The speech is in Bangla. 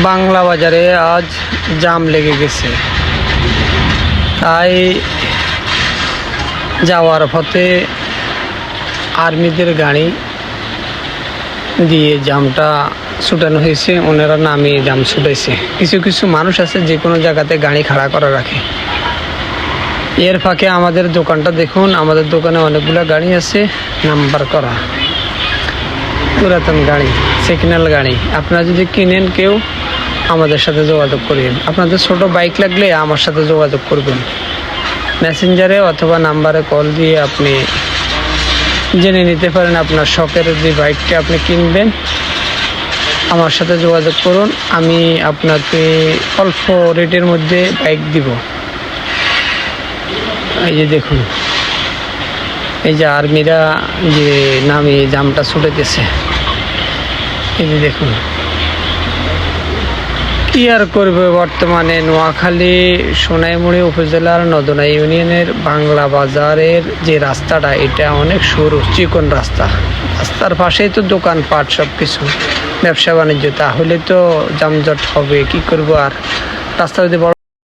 বাংলা বাজারে আজ জাম লেগে গেছে, তাই যাওয়ার পথে আর্মিদের গাড়ি দিয়ে জামটা ছুটানো হয়েছে। ওনারা নামিয়ে জাম ছুটাইছে। কিছু কিছু মানুষ আছে যে কোনো জায়গাতে গাড়ি খাড়া করে রাখে। এর ফাঁকে আমাদের দোকানটা দেখুন, আমাদের দোকানে অনেকগুলো গাড়ি আছে নাম্বার করা, পুরাতন গাড়ি, সেকেন্ড গাড়ি। আপনারা যদি কিনেন কেউ আমাদের সাথে যোগাযোগ করবেন। আপনাদের ছোট বাইক লাগলে আমার সাথে যোগাযোগ করবেন, মেসেঞ্জারে অথবা নাম্বারে কল দিয়ে আপনি জেনে নিতে পারেন আপনার শখের যে বাইকটা আপনি কিনবেন। আমার সাথে যোগাযোগ করুন, আমি আপনাকে অল্প রেটের মধ্যে বাইক দিব। এই যে দেখুন, এই যে আর্মিরা যে নামে জামটা ছুটেতেছে, এই যে দেখুন। কি আর করবে, বর্তমানে নোয়াখালী সোনাইমুড়ি উপজেলার নদনা ইউনিয়নের বাংলা বাজারের যে রাস্তাটা, এটা অনেক সরু চিকন রাস্তা। রাস্তার পাশেই তো দোকানপাট, সব কিছু ব্যবসা বাণিজ্য, তাহলে তো যানজট হবে। কি করবো আর, রাস্তা যদি বড়